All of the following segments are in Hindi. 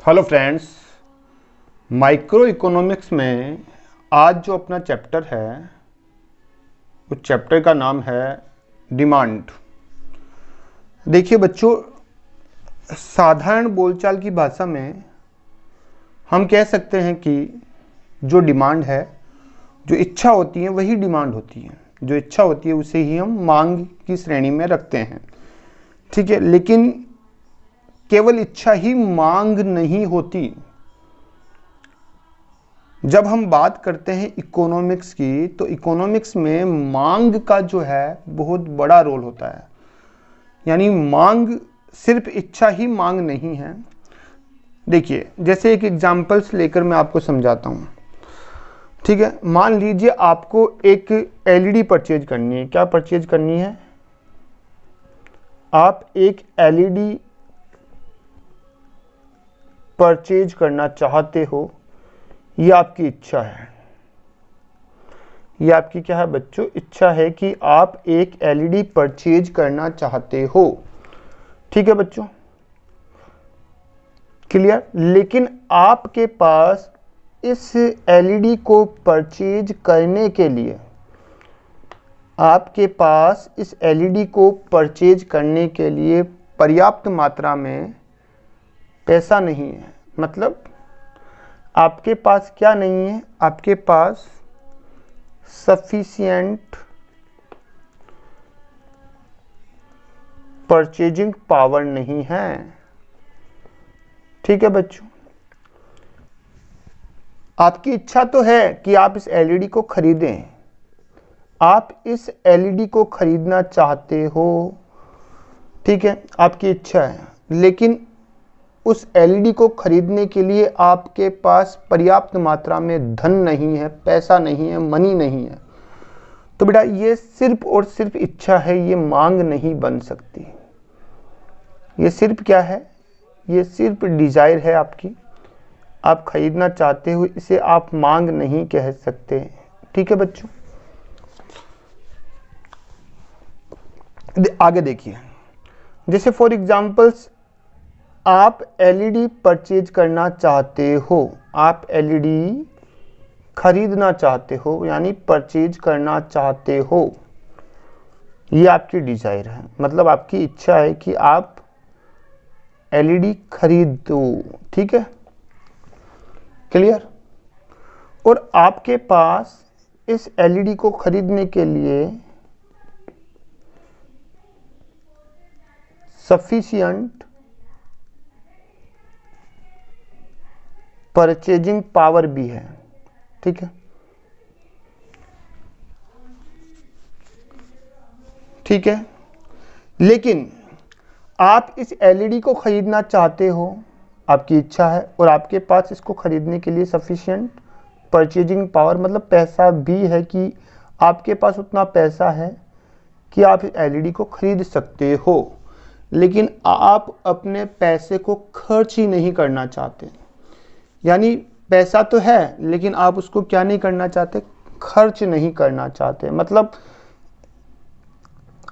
हेलो फ्रेंड्स, माइक्रो इकोनॉमिक्स में आज जो अपना चैप्टर है उस चैप्टर का नाम है डिमांड। देखिए बच्चों, साधारण बोलचाल की भाषा में हम कह सकते हैं कि जो डिमांड है, जो इच्छा होती है वही डिमांड होती है। जो इच्छा होती है उसे ही हम मांग की श्रेणी में रखते हैं, ठीक है। लेकिन केवल इच्छा ही मांग नहीं होती। जब हम बात करते हैं इकोनॉमिक्स की, तो इकोनॉमिक्स में मांग का जो है बहुत बड़ा रोल होता है। यानी मांग सिर्फ इच्छा ही मांग नहीं है। देखिए, जैसे एक एग्जांपल्स लेकर मैं आपको समझाता हूँ, ठीक है। मान लीजिए आपको एक एलईडी परचेज करनी है। क्या परचेज करनी है? आप एक एलईडी परचेज करना चाहते हो। ये आपकी इच्छा है। ये आपकी क्या है बच्चों? इच्छा है कि आप एक एलईडी परचेज करना चाहते हो, ठीक है बच्चों, क्लियर। लेकिन आपके पास इस एलईडी को परचेज करने के लिए, आपके पास इस एलईडी को परचेज करने के लिए पर्याप्त मात्रा में पैसा नहीं है। मतलब आपके पास क्या नहीं है? आपके पास सफिशिएंट परचेजिंग पावर नहीं है, ठीक है बच्चों। आपकी इच्छा तो है कि आप इस एलईडी को खरीदें, आप इस एलईडी को खरीदना चाहते हो, ठीक है, आपकी इच्छा है। लेकिन उस एलईडी को खरीदने के लिए आपके पास पर्याप्त मात्रा में धन नहीं है, पैसा नहीं है, मनी नहीं है। तो बेटा ये सिर्फ और सिर्फ इच्छा है, ये मांग नहीं बन सकती। ये सिर्फ क्या है? ये सिर्फ डिजायर है आपकी। आप खरीदना चाहते हो, इसे आप मांग नहीं कह सकते, ठीक है बच्चों। आगे देखिए, जैसे फॉर एग्जांपल्स आप एलईडी परचेज करना चाहते हो, आप एलईडी खरीदना चाहते हो, यानी परचेज करना चाहते हो। ये आपकी डिजायर है, मतलब आपकी इच्छा है कि आप एलईडी खरीदो, ठीक है, क्लियर। और आपके पास इस एलईडी को खरीदने के लिए सफिशिएंट परचेजिंग पावर भी है, ठीक है, ठीक है। लेकिन आप इस एलईडी को खरीदना चाहते हो, आपकी इच्छा है, और आपके पास इसको खरीदने के लिए सफिशिएंट परचेजिंग पावर, मतलब पैसा भी है कि आपके पास उतना पैसा है कि आप इस एलईडी को खरीद सकते हो। लेकिन आप अपने पैसे को खर्च ही नहीं करना चाहते। यानी पैसा तो है, लेकिन आप उसको क्या नहीं करना चाहते? खर्च नहीं करना चाहते। मतलब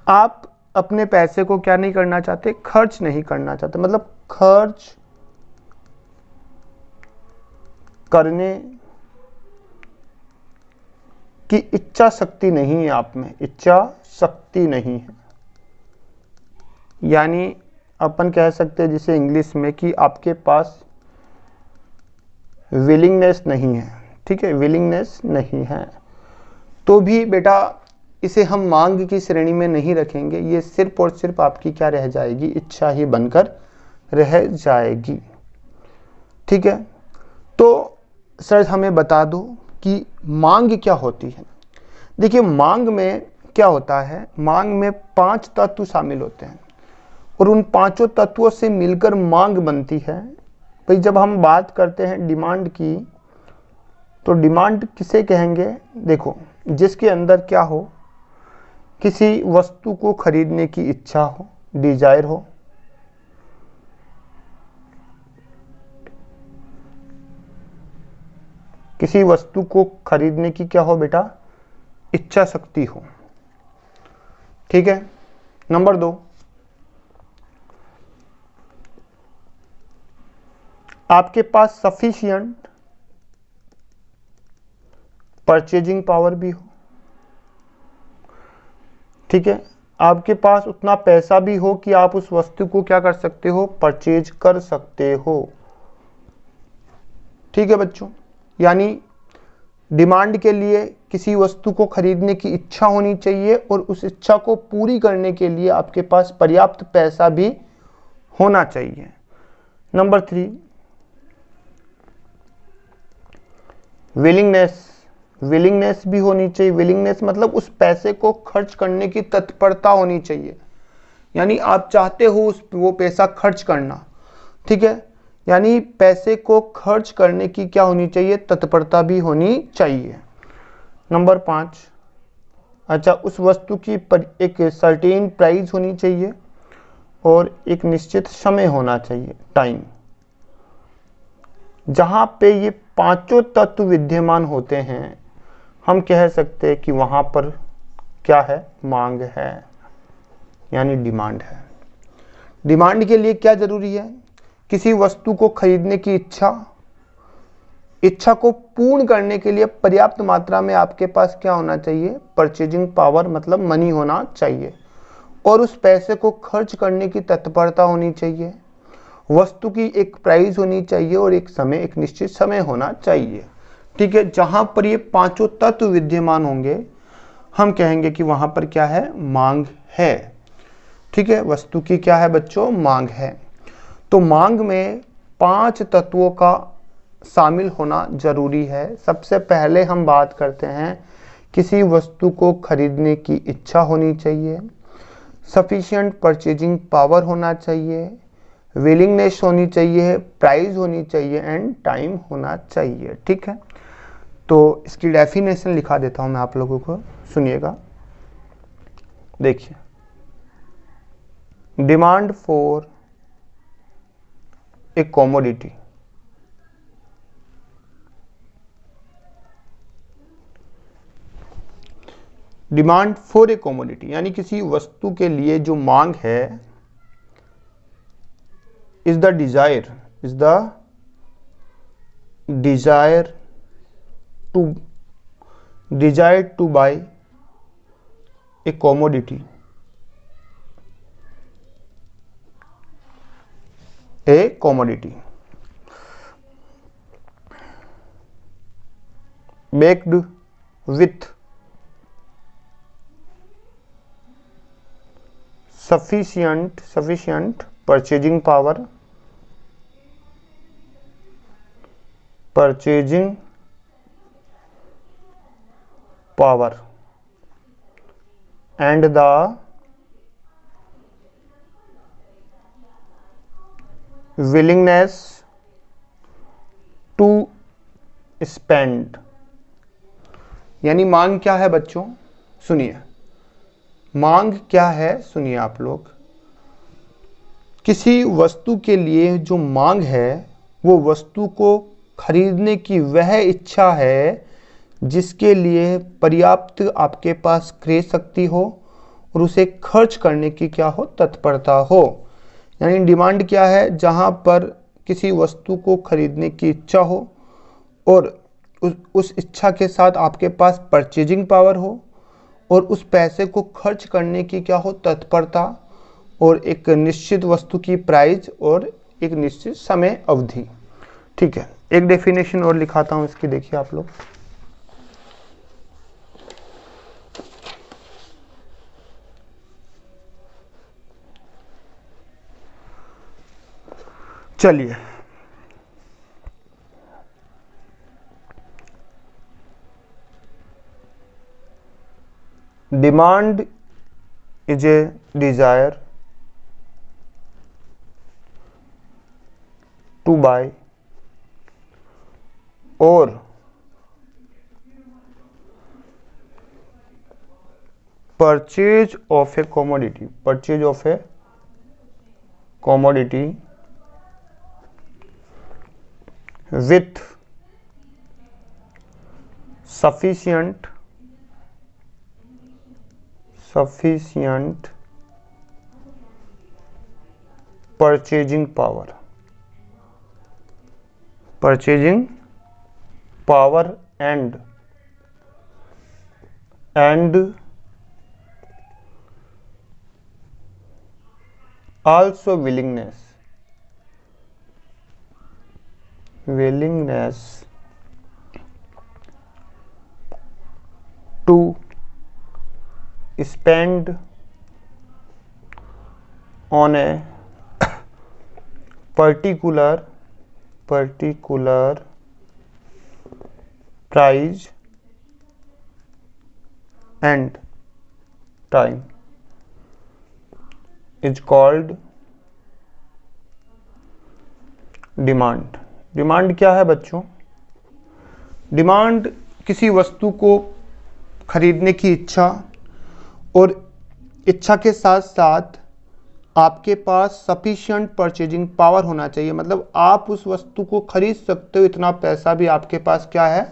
आप अपने पैसे को क्या नहीं करना चाहते? खर्च नहीं करना चाहते। मतलब खर्च करने की इच्छा शक्ति नहीं है आप में, इच्छा शक्ति नहीं है। यानी अपन कह सकते हैं जिसे इंग्लिश में कि आपके पास विलिंगनेस नहीं है, ठीक है, विलिंगनेस नहीं है। तो भी बेटा इसे हम मांग की श्रेणी में नहीं रखेंगे। ये सिर्फ और सिर्फ आपकी क्या रह जाएगी? इच्छा ही बनकर रह जाएगी, ठीक है। तो सर हमें बता दो कि मांग क्या होती है। देखिए, मांग में क्या होता है? मांग में 5 तत्व शामिल होते हैं और उन 5 तत्वों से मिलकर मांग बनती है। भाई जब हम बात करते हैं डिमांड की, तो डिमांड किसे कहेंगे? देखो, जिसके अंदर क्या हो? किसी वस्तु को खरीदने की इच्छा हो, डिजायर हो, किसी वस्तु को खरीदने की क्या हो बेटा? इच्छा शक्ति हो, ठीक है। नंबर 2, आपके पास सफिशिएंट परचेजिंग पावर भी हो, ठीक है, आपके पास उतना पैसा भी हो कि आप उस वस्तु को क्या कर सकते हो, परचेज कर सकते हो। ठीक है बच्चों, यानी डिमांड के लिए किसी वस्तु को खरीदने की इच्छा होनी चाहिए और उस इच्छा को पूरी करने के लिए आपके पास पर्याप्त पैसा भी होना चाहिए। नंबर 3, विलिंगनेस भी होनी चाहिए। विलिंगनेस मतलब उस पैसे को खर्च करने की तत्परता होनी चाहिए, यानी आप चाहते हो वो पैसा खर्च करना, ठीक है, यानी पैसे को खर्च करने की क्या होनी चाहिए, तत्परता भी होनी चाहिए। नंबर 5, अच्छा, उस वस्तु की एक सर्टेन प्राइस होनी चाहिए और एक निश्चित समय होना चाहिए, टाइम। जहां पे ये पांचों तत्व विद्यमान होते हैं, हम कह सकते हैं कि वहां पर क्या है, मांग है, यानी डिमांड है। डिमांड के लिए क्या जरूरी है, किसी वस्तु को खरीदने की इच्छा को पूर्ण करने के लिए पर्याप्त मात्रा में आपके पास क्या होना चाहिए, परचेजिंग पावर मतलब मनी होना चाहिए और उस पैसे को खर्च करने की तत्परता होनी चाहिए। वस्तु की एक प्राइस होनी चाहिए और एक समय, एक निश्चित समय होना चाहिए। ठीक है, जहां पर ये पांचों तत्व विद्यमान होंगे, हम कहेंगे कि वहां पर क्या है, मांग है। ठीक है, वस्तु की क्या है बच्चों, मांग है। तो मांग में 5 तत्वों का शामिल होना जरूरी है। सबसे पहले हम बात करते हैं, किसी वस्तु को खरीदने की इच्छा होनी चाहिए, सफिशिएंट परचेजिंग पावर होना चाहिए, विलिंगनेस होनी चाहिए, प्राइस होनी चाहिए एंड टाइम होना चाहिए। ठीक है, तो इसकी डेफिनेशन लिखा देता हूं मैं आप लोगों को, सुनिएगा। देखिए, demand for a commodity, demand for a commodity यानी किसी वस्तु के लिए जो मांग है, is the desire to buy a commodity, backed with sufficient purchasing power and the willingness to spend। यानी मांग क्या है बच्चों, सुनिए, मांग क्या है, सुनिए आप लोग। किसी वस्तु के लिए जो मांग है, वो वस्तु को खरीदने की वह इच्छा है जिसके लिए पर्याप्त आपके पास क्रय शक्ति हो और उसे खर्च करने की क्या हो, तत्परता हो। यानी डिमांड क्या है, जहां पर किसी वस्तु को खरीदने की इच्छा हो और उस इच्छा के साथ आपके पास परचेजिंग पावर हो और उस पैसे को खर्च करने की क्या हो, तत्परता, और एक निश्चित वस्तु की प्राइस और एक निश्चित समय अवधि। ठीक है, एक डेफिनेशन और लिखाता हूं इसकी, देखिए आप लोग। चलिए, demand is a desire to buy और purchase of a commodity, with sufficient purchasing power purchasing power and also willingness to spend on a particular price and time is called demand. Demand क्या है बच्चों? डिमांड किसी वस्तु को खरीदने की इच्छा, और इच्छा के साथ साथ आपके पास सफिशिएंट परचेजिंग पावर होना चाहिए। मतलब आप उस वस्तु को खरीद सकते हो, इतना पैसा भी आपके पास क्या है,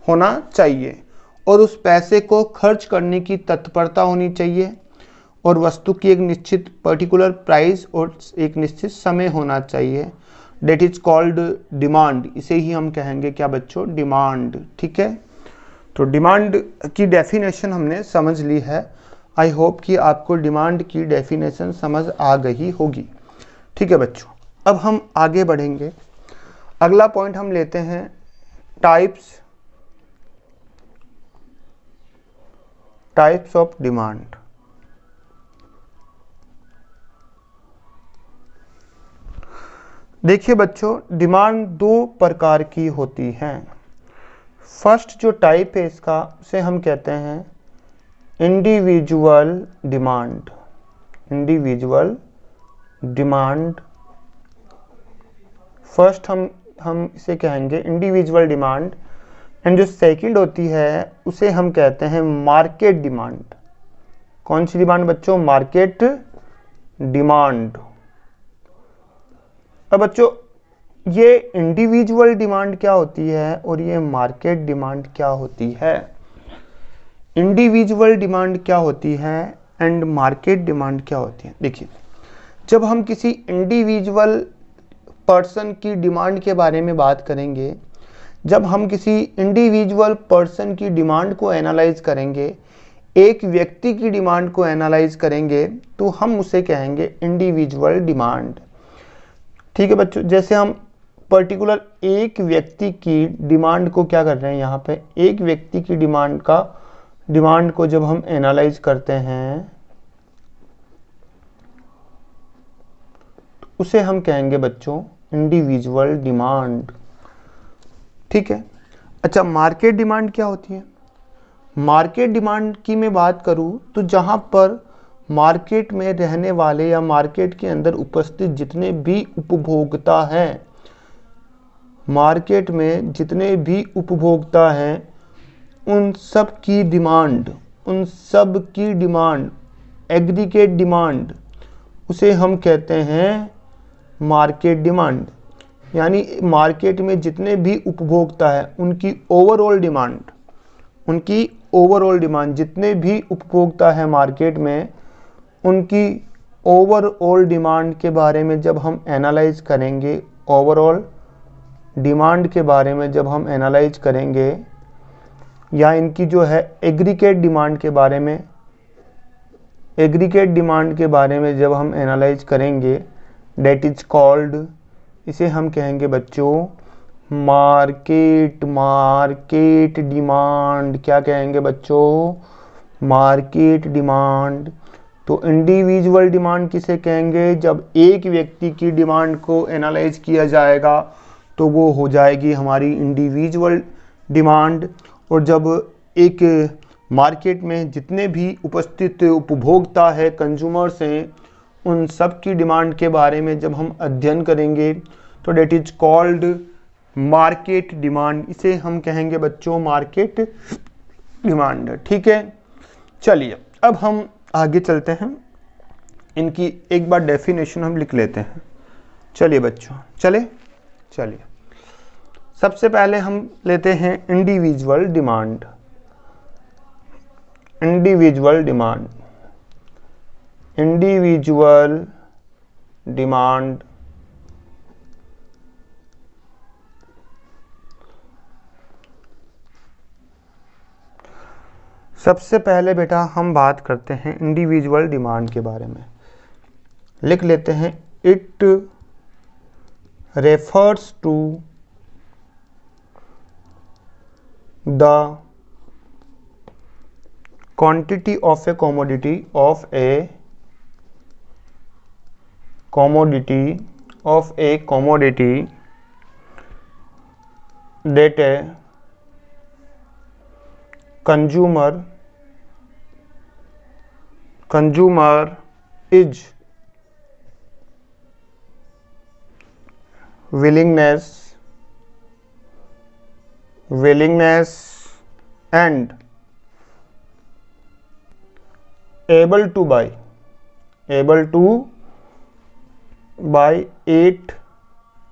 होना चाहिए, और उस पैसे को खर्च करने की तत्परता होनी चाहिए, और वस्तु की एक निश्चित पर्टिकुलर प्राइस और एक निश्चित समय होना चाहिए। That is called demand. इसे ही हम कहेंगे क्या बच्चों? डिमांड। ठीक है, तो डिमांड की डेफिनेशन हमने समझ ली है। आई होप कि आपको डिमांड की डेफिनेशन समझ आ गई होगी। ठीक है बच्चों, अब हम आगे बढ़ेंगे। अगला पॉइंट हम लेते हैं टाइप्स ऑफ डिमांड। देखिए बच्चों, डिमांड दो प्रकार की होती हैं। फर्स्ट जो टाइप है इसका, उसे हम कहते हैं इंडिविजुअल डिमांड। फर्स्ट हम इसे कहेंगे इंडिविजुअल डिमांड। एंड जो सेकंड होती है उसे हम कहते हैं मार्केट डिमांड। कौन सी डिमांड बच्चों? Market demand. अब बच्चों, ये इंडिविजुअल डिमांड क्या होती है और ये मार्केट डिमांड क्या होती है? इंडिविजुअल डिमांड क्या होती है एंड मार्केट डिमांड क्या होती है? देखिए, जब हम किसी इंडिविजुअल पर्सन की डिमांड के बारे में बात करेंगे, जब हम किसी इंडिविजुअल पर्सन की डिमांड को एनालाइज करेंगे, एक व्यक्ति की डिमांड को एनालाइज करेंगे, तो हम उसे कहेंगे इंडिविजुअल डिमांड। ठीक है बच्चों, जैसे हम पर्टिकुलर एक व्यक्ति की डिमांड को क्या कर रहे हैं, यहाँ पे एक व्यक्ति की डिमांड को जब हम एनालाइज करते हैं तो उसे हम कहेंगे बच्चों इंडिविजुअल डिमांड। ठीक है, अच्छा, मार्केट डिमांड क्या होती है? मार्केट डिमांड की मैं बात करूं तो जहां पर मार्केट में रहने वाले या मार्केट के अंदर उपस्थित जितने भी उपभोक्ता हैं, मार्केट में जितने भी उपभोक्ता हैं, उन सब की डिमांड एग्रीगेट डिमांड, उसे हम कहते हैं मार्केट डिमांड। यानी मार्केट में जितने भी उपभोक्ता हैं उनकी ओवरऑल डिमांड, जितने भी उपभोक्ता हैं मार्केट में, उनकी ओवरऑल डिमांड के बारे में जब हम एनालाइज करेंगे, ओवरऑल डिमांड के बारे में जब हम एनालाइज करेंगे, या इनकी जो है एग्रीगेट डिमांड के बारे में जब हम एनालाइज करेंगे, डेट इज कॉल्ड, इसे हम कहेंगे बच्चों मार्केट डिमांड। क्या कहेंगे बच्चों? Market demand. तो इंडिविजुअल डिमांड किसे कहेंगे? जब एक व्यक्ति की डिमांड को एनालाइज किया जाएगा तो वो हो जाएगी हमारी इंडिविजुअल डिमांड। और जब एक मार्केट में जितने भी उपस्थित उपभोक्ता है, कंज्यूमर्स हैं, उन सब की डिमांड के बारे में जब हम अध्ययन करेंगे तो that is called market demand. इसे हम कहेंगे बच्चों मार्केट डिमांड। ठीक है, चलिए अब हम आगे चलते हैं। इनकी एक बार डेफिनेशन हम लिख लेते हैं। चलिए बच्चों, चलिए सबसे पहले हम लेते हैं इंडिविजुअल डिमांड। इंडिविजुअल डिमांड सबसे पहले बेटा हम बात करते हैं इंडिविजुअल डिमांड के बारे में। लिख लेते हैं, it refers to the quantity of a commodity that a consumer is willingness and able to buy it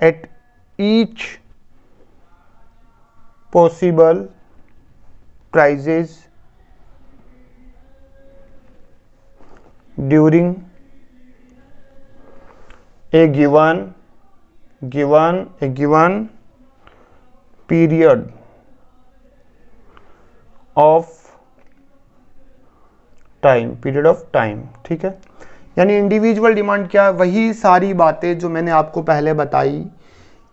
at each possible prices during a given period of time. ठीक है, यानी इंडिविजुअल डिमांड क्या है? वही सारी बातें जो मैंने आपको पहले बताई।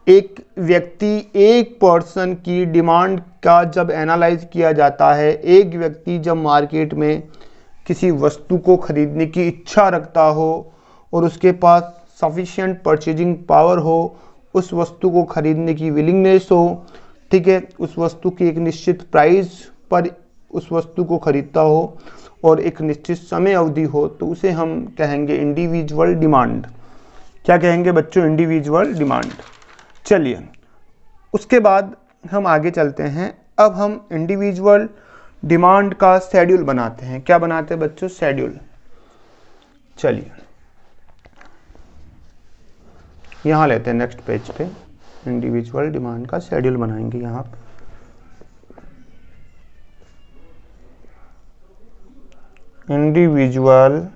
एक व्यक्ति, एक पर्सन की डिमांड का जब एनालाइज किया जाता है, एक व्यक्ति जब मार्केट में किसी वस्तु को खरीदने की इच्छा रखता हो और उसके पास सफिशिएंट परचेजिंग पावर हो, उस वस्तु को खरीदने की विलिंगनेस हो, ठीक है, उस वस्तु की एक निश्चित प्राइस पर उस वस्तु को खरीदता हो और एक निश्चित समय अवधि हो, तो उसे हम कहेंगे इंडिविजुअल डिमांड। क्या कहेंगे बच्चों? Individual demand. चलिए, उसके बाद हम आगे चलते हैं। अब हम इंडिविजुअल डिमांड का शेड्यूल बनाते हैं। क्या बनाते हैं बच्चों? शेड्यूल। चलिए यहाँ लेते हैं नेक्स्ट पेज पे, इंडिविजुअल डिमांड का शेड्यूल बनाएंगे यहाँ पे। Individual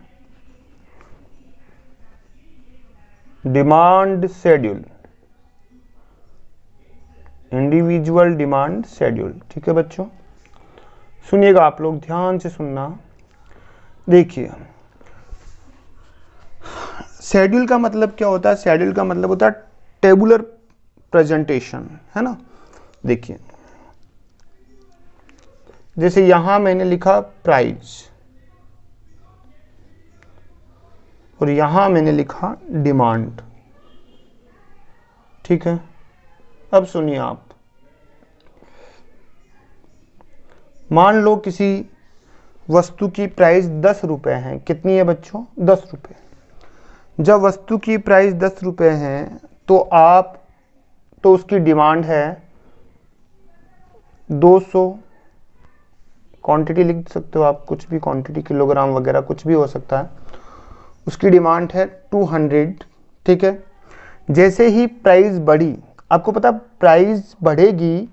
demand schedule, individual demand schedule. ठीक है बच्चों, सुनिएगा आप लोग, ध्यान से सुनना। देखिए, शेड्यूल का मतलब क्या होता है? शेड्यूल का मतलब होता है टेबुलर प्रेजेंटेशन, है ना। देखिए, जैसे यहां मैंने लिखा प्राइस और यहां मैंने लिखा डिमांड। ठीक है, अब सुनिए आप, मान लो किसी वस्तु की प्राइस 10 रुपए है। कितनी है बच्चों? 10 रुपए। जब वस्तु की प्राइस 10 रुपए है तो उसकी डिमांड है 200। क्वांटिटी लिख सकते हो आप, कुछ भी क्वांटिटी, किलोग्राम वगैरह कुछ भी हो सकता है। उसकी डिमांड है 200। ठीक है, जैसे ही प्राइस बढ़ी, आपको पता प्राइस बढ़ेगी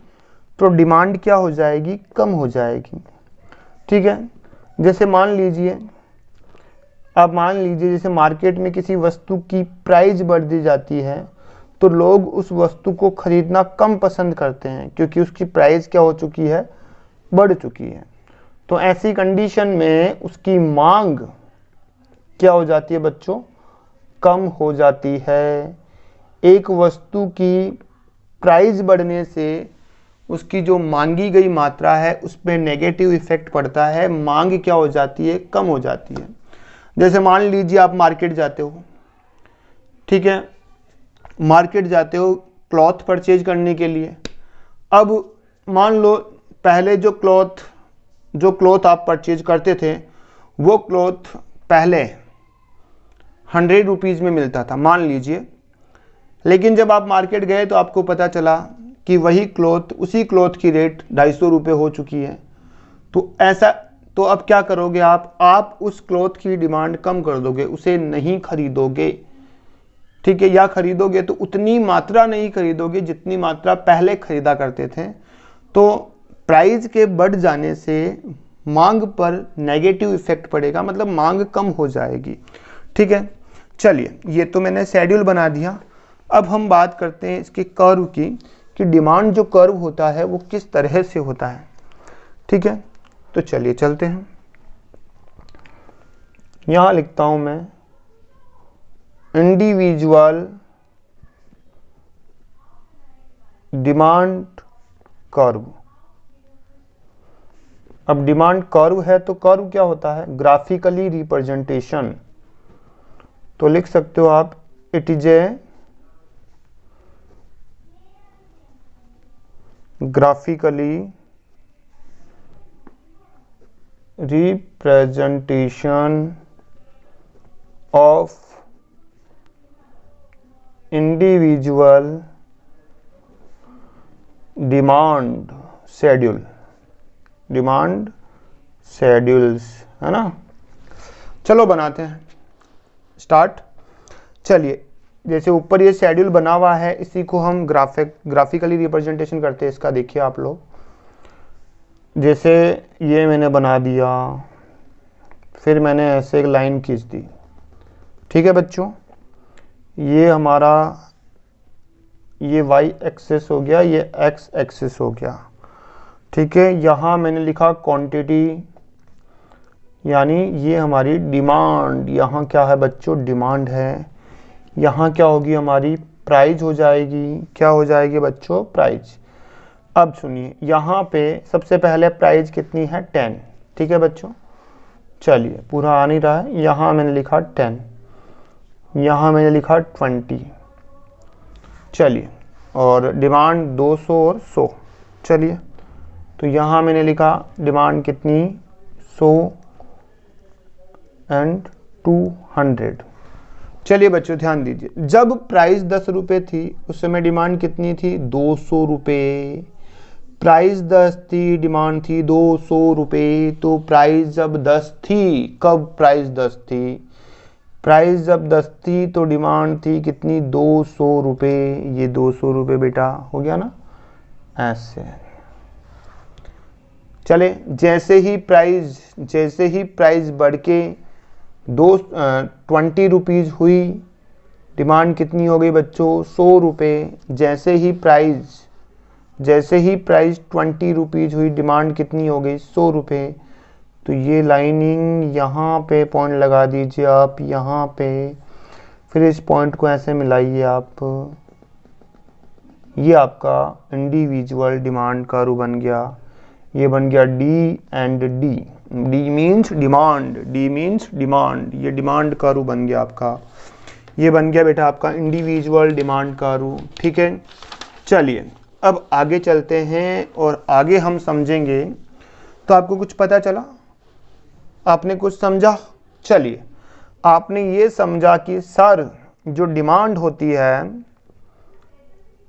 तो डिमांड क्या हो जाएगी? कम हो जाएगी। ठीक है, जैसे मान लीजिए जैसे मार्केट में किसी वस्तु की प्राइस बढ़ दी जाती है तो लोग उस वस्तु को खरीदना कम पसंद करते हैं, क्योंकि उसकी प्राइस क्या हो चुकी है? बढ़ चुकी है। तो ऐसी कंडीशन में उसकी मांग क्या हो जाती है बच्चों? कम हो जाती है। एक वस्तु की प्राइस बढ़ने से उसकी जो मांगी गई मात्रा है उस पर नेगेटिव इफेक्ट पड़ता है, मांग क्या हो जाती है? कम हो जाती है। जैसे मान लीजिए आप मार्केट जाते हो, ठीक है, मार्केट जाते हो क्लॉथ परचेज करने के लिए। अब मान लो पहले जो क्लॉथ आप परचेज करते थे वो क्लॉथ पहले 100 रुपीज़ में मिलता था, मान लीजिए। लेकिन जब आप मार्केट गए तो आपको पता चला कि उसी क्लॉथ की रेट 250 रुपये हो चुकी है। तो अब क्या करोगे आप उस क्लॉथ की डिमांड कम कर दोगे, उसे नहीं खरीदोगे। ठीक है, या खरीदोगे तो उतनी मात्रा नहीं खरीदोगे जितनी मात्रा पहले खरीदा करते थे। तो प्राइस के बढ़ जाने से मांग पर नेगेटिव इफेक्ट पड़ेगा, मतलब मांग कम हो जाएगी। ठीक है, चलिए ये तो मैंने शेड्यूल बना दिया। अब हम बात करते हैं इसके कर्व की, कि डिमांड जो कर्व होता है वो किस तरह से होता है। ठीक है, तो चलिए चलते हैं, यहां लिखता हूं मैं इंडिविजुअल डिमांड कर्व। अब डिमांड कर्व है तो कर्व क्या होता है, ग्राफिकली रिप्रेजेंटेशन। तो लिख सकते हो आप it is a graphically representation of individual demand schedule, demand schedules, है ना। चलो बनाते हैं, स्टार्ट। चलिए, जैसे ऊपर ये शेड्यूल बना हुआ है, इसी को हम ग्राफिकली रिप्रेजेंटेशन करते हैं इसका। देखिए आप लोग, जैसे ये मैंने बना दिया, फिर मैंने ऐसे एक लाइन खींच दी, ठीक है बच्चों। ये हमारा ये y एक्सिस हो गया, ये x एक्सिस हो गया, ठीक है। यहाँ मैंने लिखा क्वांटिटी, यानी ये हमारी डिमांड, यहाँ क्या है बच्चों, डिमांड है। यहाँ क्या होगी हमारी, प्राइस हो जाएगी। क्या हो जाएगी बच्चों, प्राइस। अब सुनिए, यहाँ पे सबसे पहले प्राइस कितनी है, 10, ठीक है बच्चों। चलिए, पूरा आ नहीं रहा है, यहाँ मैंने लिखा 10, यहाँ मैंने लिखा 20। चलिए, और डिमांड 200 और 100। चलिए, तो यहाँ मैंने लिखा डिमांड कितनी, 100 एंड 200। चलिए बच्चों ध्यान दीजिए, जब प्राइस 10 रुपये थी उस समय डिमांड कितनी थी, 200 रुपये। प्राइस 10 थी, डिमांड थी 200 रुपये। तो प्राइस जब 10 थी, कब प्राइस 10 थी, प्राइस जब 10 थी तो डिमांड थी कितनी, 200 रुपये। ये 200 रुपये बेटा हो गया ना, ऐसे। चले, जैसे ही प्राइस बढ़ के 20 रुपीज़ हुई, डिमांड कितनी हो गई बच्चों, 100 रुपये। जैसे ही प्राइस 20 रुपीज़ हुई, डिमांड कितनी हो गई, 100 रुपये। तो ये लाइनिंग यहाँ पे पॉइंट लगा दीजिए आप, यहाँ पे, फिर इस पॉइंट को ऐसे मिलाइए आप। ये आपका इंडिविजुअल डिमांड कर्व बन गया। ये बन गया D and D. D means demand, D means demand, ये डिमांड कर्व बन गया आपका। ये बन गया बेटा आपका इंडिविजुअल डिमांड कर्व, ठीक है। चलिए, अब आगे चलते हैं और आगे हम समझेंगे। तो आपको कुछ पता चला, आपने कुछ समझा। चलिए, आपने ये समझा कि सर जो डिमांड होती है,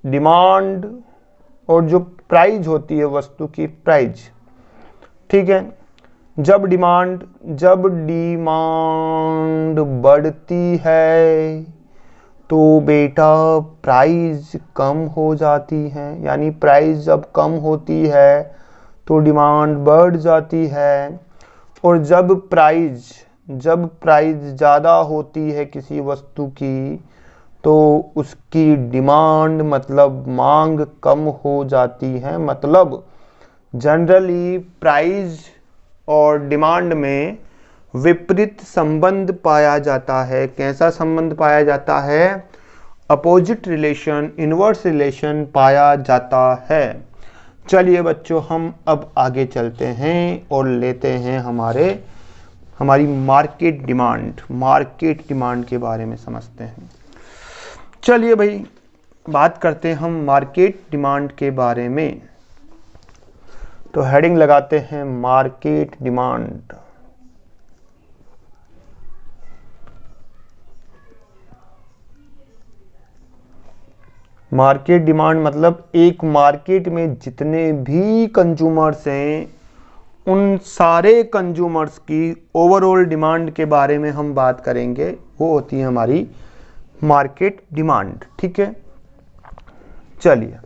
डिमांड और जो प्राइस होती है वस्तु की, प्राइस, ठीक है। जब डिमांड बढ़ती है तो बेटा प्राइस कम हो जाती है, यानी प्राइस जब कम होती है तो डिमांड बढ़ जाती है। और जब प्राइस ज़्यादा होती है किसी वस्तु की तो उसकी डिमांड मतलब मांग कम हो जाती है। मतलब जनरली प्राइस और डिमांड में विपरीत संबंध पाया जाता है। कैसा संबंध पाया जाता है, अपोजिट रिलेशन, इनवर्स रिलेशन पाया जाता है। चलिए बच्चों, हम अब आगे चलते हैं और लेते हैं हमारी मार्केट डिमांड के बारे में समझते हैं। चलिए भाई, बात करते हैं हम मार्केट डिमांड के बारे में। तो हेडिंग लगाते हैं मार्केट डिमांड। मार्केट डिमांड मतलब एक मार्केट में जितने भी कंज्यूमर्स हैं, उन सारे कंज्यूमर्स की ओवरऑल डिमांड के बारे में हम बात करेंगे। वो होती है हमारी मार्केट डिमांड, ठीक है। चलिए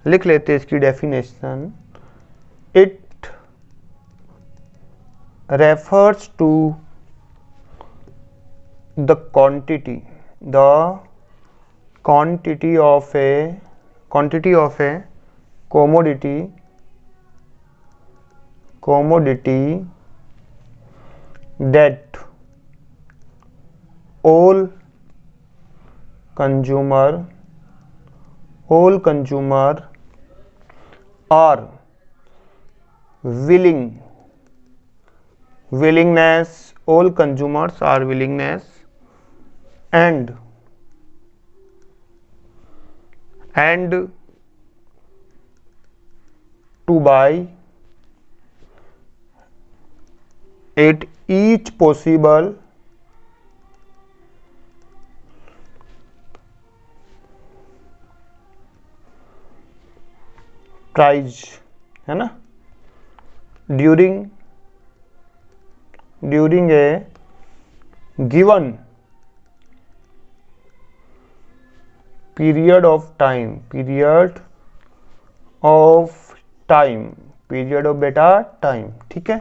लिख लेते हैं इसकी definition. It refers to the quantity of a commodity commodity that all consumer are willingness all consumers are willingness and to buy at each possible price, है ना, during a given period of बेटा टाइम। ठीक है,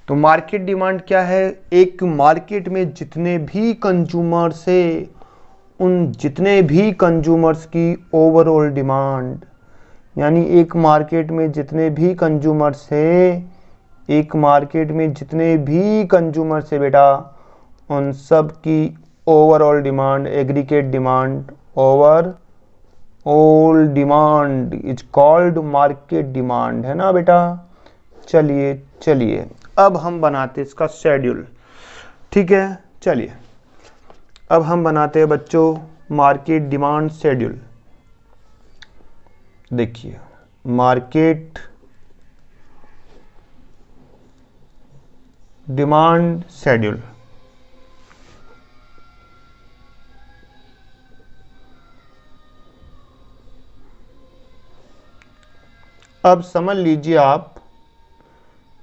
तो मार्केट डिमांड क्या है? एक मार्केट में जितने भी कंज्यूमर्स से उन जितने भी कंज्यूमर्स की ओवरऑल डिमांड, यानी एक मार्केट में जितने भी कंज्यूमर्स है बेटा, उन सब की overall demand, aggregate demand, overall demand is called market demand, है ना बेटा। चलिए अब हम बनाते इसका शेड्यूल। ठीक है, चलिए अब हम बनाते हैं बच्चों मार्केट डिमांड शेड्यूल। देखिए मार्केट डिमांड शेड्यूल, अब समझ लीजिए आप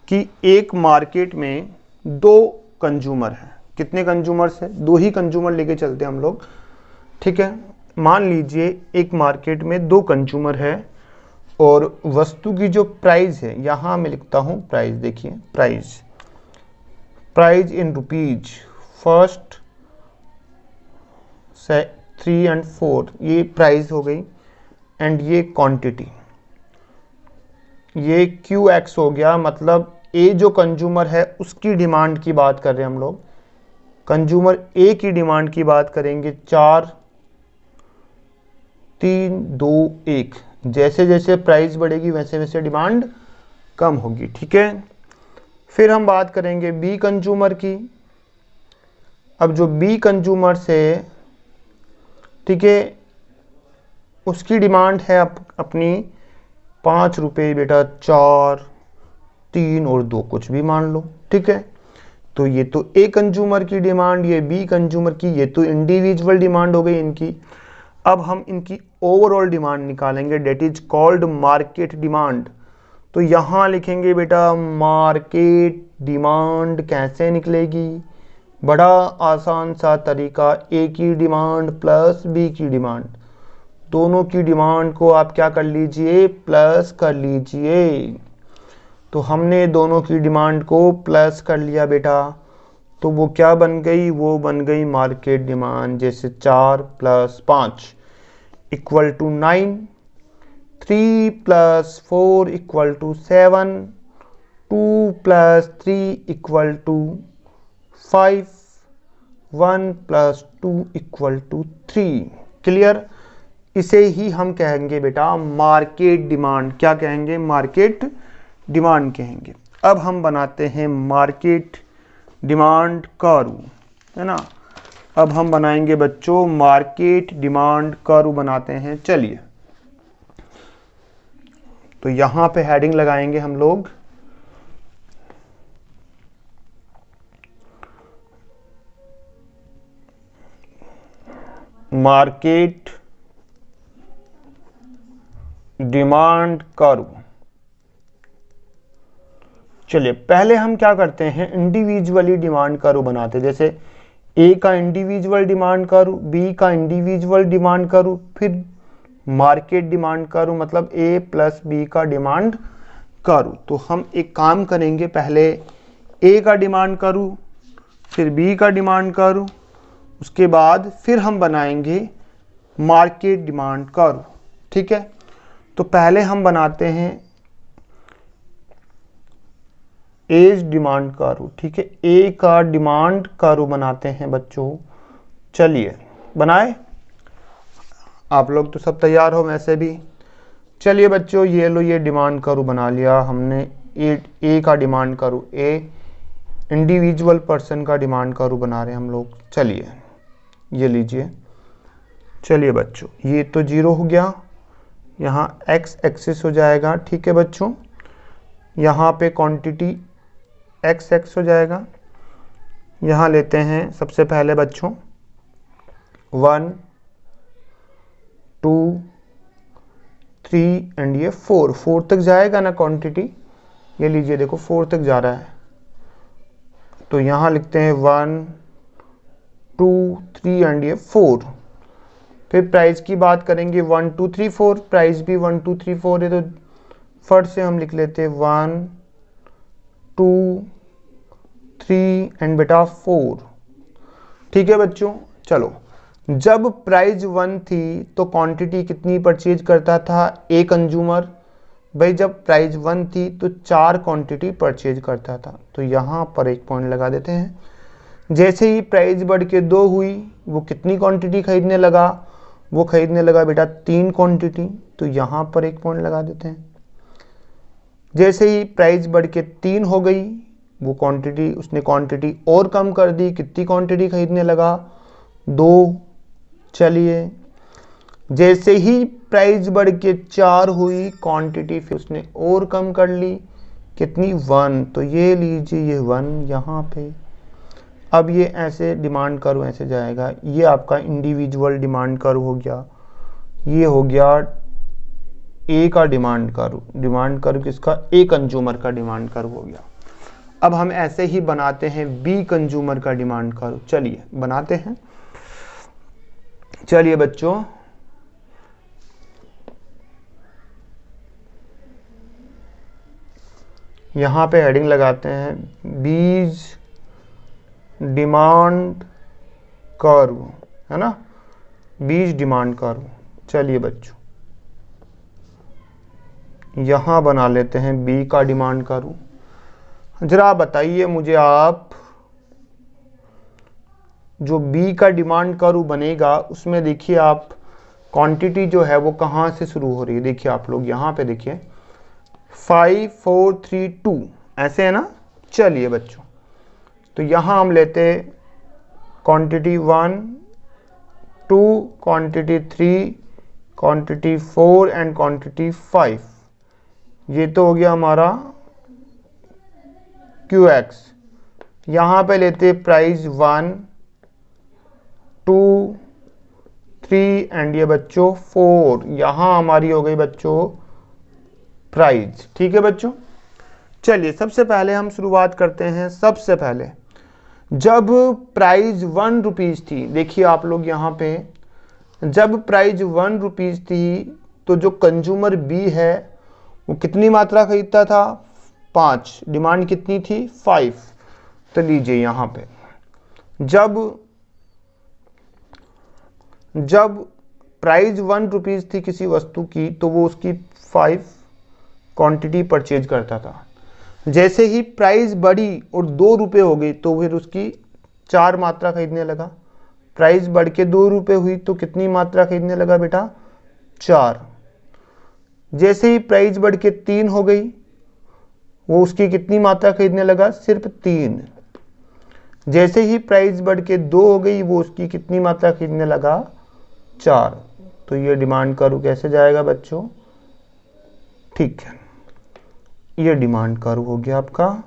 कि एक मार्केट में दो कंज्यूमर हैं। कितने कंज्यूमर्स हैं? दो ही कंज्यूमर लेके चलते हैं हम लोग। ठीक है, मान लीजिए एक मार्केट में दो कंज्यूमर है और वस्तु की जो प्राइस है, यहां मैं लिखता हूं प्राइस। देखिए प्राइस इन रुपीज, फर्स्ट 3 और 4 ये प्राइस हो गई, एंड ये क्वांटिटी, ये QX हो गया। मतलब ए जो कंज्यूमर है उसकी डिमांड की बात कर रहे हैं हम लोग। कंज्यूमर ए की डिमांड की बात करेंगे 4 3 2 1। जैसे जैसे प्राइस बढ़ेगी वैसे वैसे डिमांड कम होगी। ठीक है, फिर हम बात करेंगे बी कंज्यूमर की। अब जो बी कंज्यूमर से, ठीक है, उसकी डिमांड है अपनी 5 रुपये बेटा, 4 3 और 2 कुछ भी मान लो। ठीक है, तो ये तो ए कंज्यूमर की डिमांड, ये बी कंज्यूमर की, ये तो इंडिविजुअल डिमांड हो गई इनकी। अब हम इनकी ओवरऑल डिमांड निकालेंगे, that is called market demand. तो यहां लिखेंगे बेटा मार्केट डिमांड। कैसे निकलेगी? बड़ा आसान सा तरीका, ए की डिमांड प्लस बी की डिमांड, दोनों की डिमांड को आप क्या कर लीजिए? प्लस कर लीजिए। तो हमने दोनों की डिमांड को प्लस कर लिया बेटा, तो वो क्या बन गई? वो बन गई मार्केट डिमांड। जैसे 4 + 5 = 9, 3 + 4 = 7, 2 + 3 = 5, 1 + 2 = 3। क्लियर? इसे ही हम कहेंगे बेटा मार्केट डिमांड। क्या कहेंगे? मार्केट डिमांड कहेंगे। अब हम बनाते हैं मार्केट डिमांड कर्व, है ना। अब हम बनाएंगे बच्चों मार्केट डिमांड कर्व बनाते हैं। चलिए, तो यहां पे हेडिंग लगाएंगे हम लोग मार्केट डिमांड कर्व। चलिए पहले हम क्या करते हैं, इंडिविजुअली डिमांड कर्व बनाते हैं। जैसे ए का इंडिविजुअल डिमांड कर्व, बी का इंडिविजुअल डिमांड कर्व, फिर मार्केट डिमांड कर्व, मतलब ए प्लस बी का डिमांड कर्व। तो हम एक काम करेंगे, पहले ए का डिमांड कर्व, फिर बी का डिमांड कर्व, उसके बाद फिर हम बनाएंगे मार्केट डिमांड कर्व। ठीक है, तो पहले हम बनाते हैं एज डिमांड कर्व, ठीक है, ए का डिमांड कर्व बनाते हैं बच्चों। चलिए बनाए, आप लोग तो सब तैयार हो वैसे भी। चलिए बच्चों, ये लो, ये डिमांड कर्व बना लिया हमने। ए का डिमांड कर्व, ए इंडिविजुअल पर्सन का डिमांड कर्व बना रहे हैं हम लोग। चलिए ये लीजिए। चलिए बच्चों, ये तो 0 हो गया, यहाँ एक्स एक्सिस हो जाएगा, ठीक है बच्चों। यहाँ पे क्वांटिटी एक्स एक्स हो जाएगा। यहाँ लेते हैं सबसे पहले बच्चों 1 2 3 एंड ये 4 तक जाएगा ना क्वांटिटी। ये लीजिए, देखो 4 तक जा रहा है, तो यहाँ लिखते हैं 1 2 3 एंड ये 4। फिर प्राइस की बात करेंगे 1 2 3 4, प्राइस भी 1 2 3 4 है, तो फट से हम लिख लेते हैं 1 2 3 एंड बेटा 4, ठीक है बच्चों। चलो, जब प्राइस 1 थी तो क्वांटिटी कितनी परचेज करता था ए कंज्यूमर? भाई जब प्राइस 1 थी तो 4 क्वांटिटी परचेज करता था, तो यहाँ पर एक पॉइंट लगा देते हैं। जैसे ही प्राइस बढ़ के 2 हुई, वो कितनी क्वांटिटी खरीदने लगा? वो खरीदने लगा बेटा 3 क्वांटिटी, तो यहाँ पर एक पॉइंट लगा देते हैं। जैसे ही प्राइस बढ़ के 3 हो गई, वो क्वांटिटी, उसने क्वांटिटी और कम कर दी, कितनी क्वांटिटी खरीदने लगा? 2। चलिए, जैसे ही प्राइस बढ़ के 4 हुई, क्वांटिटी फिर उसने और कम कर ली, कितनी? 1। तो ये लीजिए, ये 1 यहाँ पे। अब ये ऐसे डिमांड कर्व ऐसे जाएगा, ये आपका इंडिविजुअल डिमांड कर्व हो गया। ये हो गया ए का डिमांड कर्व किसका? ए कंज्यूमर का डिमांड कर्व हो गया। अब हम ऐसे ही बनाते हैं बी कंज्यूमर का डिमांड कर्व। चलिए बनाते हैं। चलिए बच्चों, यहाँ पे हेडिंग लगाते हैं बीज डिमांड कर्व, है ना, बीज डिमांड कर्व। चलिए बच्चों, यहाँ बना लेते हैं बी का डिमांड कर्व। जरा बताइए मुझे आप, जो बी का डिमांड कर्व बनेगा उसमें देखिए आप, क्वांटिटी जो है वो कहाँ से शुरू हो रही है? देखिए आप लोग यहाँ पे देखिए 5 4 3 2 ऐसे है ना। चलिए बच्चों, तो यहाँ हम लेते quantity 1 2 quantity 3 quantity 4 and quantity 5। ये तो हो गया हमारा QX। यहाँ पे लेते प्राइस 1 2 3 एंड ये बच्चों 4। यहाँ हमारी हो गई बच्चों प्राइस, ठीक है बच्चों। चलिए सबसे पहले हम शुरुआत करते हैं। सबसे पहले जब प्राइस 1 रुपीज़ थी, देखिए आप लोग यहाँ पे, जब प्राइस 1 रुपीज़ थी तो जो कंज्यूमर बी है वो कितनी मात्रा खरीदता था? 5। डिमांड कितनी थी? 5। तो लीजिए यहाँ पे, जब प्राइस 1 रुपीज़ थी किसी वस्तु की, तो वो उसकी 5 क्वांटिटी परचेज करता था। जैसे ही प्राइस बढ़ी और 2 रुपये हो गई, तो फिर उसकी 4 मात्रा खरीदने लगा। प्राइस बढ़ के 2 रुपये हुई तो कितनी मात्रा खरीदने लगा बेटा? 4। जैसे ही प्राइस बढ़ के 3 हो गई, वो उसकी कितनी मात्रा खरीदने लगा? सिर्फ 3। जैसे ही प्राइस बढ़ के 2 हो गई, वो उसकी कितनी मात्रा खरीदने लगा? 4। तो ये डिमांड कर्व कैसे जाएगा बच्चों? ठीक है, ये डिमांड कर्व हो गया आपका।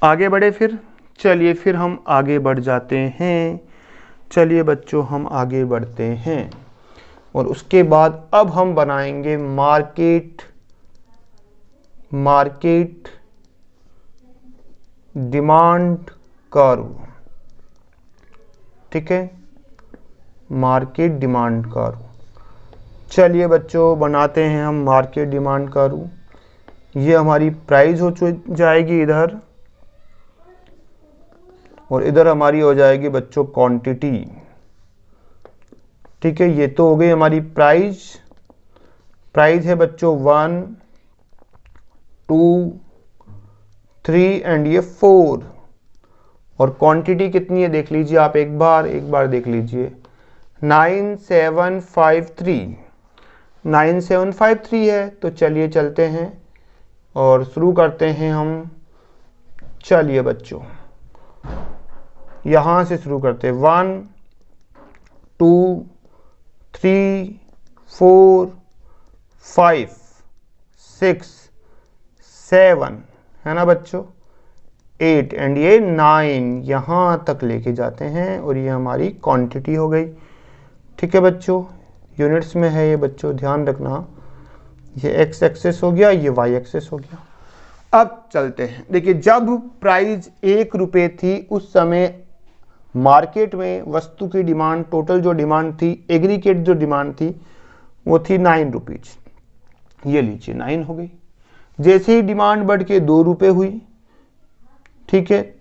आगे बढ़े फिर। चलिए फिर हम आगे बढ़ जाते हैं। चलिए बच्चों, हम आगे बढ़ते हैं और उसके बाद अब हम बनाएंगे मार्केट डिमांड कर्व, ठीक है, मार्केट डिमांड कर्व। चलिए बच्चों, बनाते हैं हम मार्केट डिमांड कर्व। ये हमारी प्राइस हो जाएगी इधर, और इधर हमारी हो जाएगी बच्चों क्वांटिटी, ठीक है। ये तो हो गई हमारी प्राइस है बच्चों 1 2 3 एंड ये 4। और क्वांटिटी कितनी है देख लीजिए आप, एक बार देख लीजिए, 9753 9753 है। तो चलिए चलते हैं और शुरू करते हैं हम। चलिए बच्चों यहां से शुरू करते हैं। 1 2 3 4 5 6 7 है ना बच्चों, 8 एंड ये 9 यहां तक लेके जाते हैं और ये हमारी क्वांटिटी हो गई। ठीक है बच्चों, यूनिट्स में है ये बच्चों, ध्यान रखना। ये एक्स एक्सेस हो गया, ये वाई एक्सेस हो गया। अब चलते हैं, देखिए जब प्राइस 1 रुपये थी उस समय मार्केट में वस्तु की डिमांड, टोटल जो डिमांड थी, एग्रीगेट जो डिमांड थी वो थी 9 रुपीज। ये लीजिए 9 हो गई। जैसे ही डिमांड बढ़ के 2 रुपये हुई, ठीक है,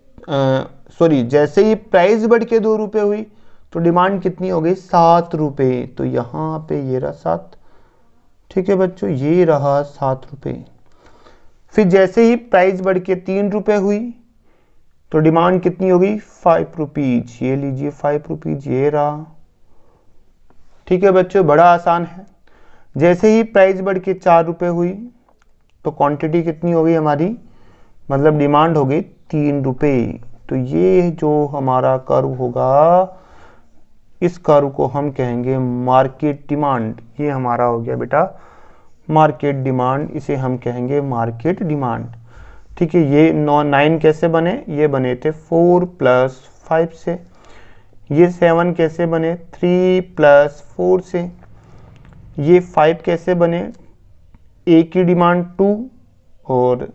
सॉरी, जैसे ही प्राइस बढ़ के 2 रुपये हुई तो डिमांड कितनी हो गई, 7 रुपये। तो यहाँ पे ये रहा 7, ठीक है बच्चों, ये रहा 7 रुपये। फिर जैसे ही प्राइस बढ़ के 3 रुपये हुई तो डिमांड कितनी हो गई, 5 रुपीज। ये लीजिए 5 रुपीज, ये रहा। ठीक है बच्चों, बड़ा आसान है। जैसे ही प्राइस बढ़ के 4 रुपये हुई तो क्वांटिटी कितनी हो गई हमारी, मतलब डिमांड हो गई 3 रुपये। तो ये जो हमारा कर्व होगा, इस कर्व को हम कहेंगे मार्केट डिमांड। ये हमारा हो गया बेटा मार्केट डिमांड, इसे हम कहेंगे मार्केट डिमांड। ठीक है, ये 9 कैसे बने, ये बने थे 4 + 5 से। ये 7 कैसे बने, 3 + 4 से। ये 5 कैसे बने, ए की डिमांड 2 और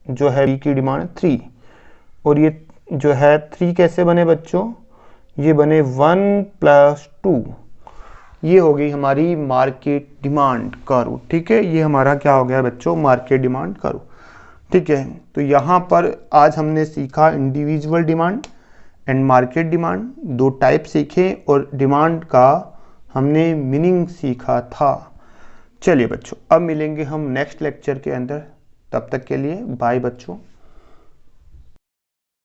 जो है बी की डिमांड 3। और ये जो है 3 कैसे बने बच्चों, ये बने 1 + 2। ये हो गई हमारी मार्केट डिमांड कर्व। ठीक है, ये हमारा क्या हो गया बच्चों, मार्केट डिमांड कर्व। ठीक है, तो यहाँ पर आज हमने सीखा individual demand and market demand, 2 type सीखे और डिमांड का हमने मीनिंग सीखा था। चलिए बच्चों, अब मिलेंगे हम नेक्स्ट लेक्चर के अंदर, तब तक के लिए बाय बच्चों।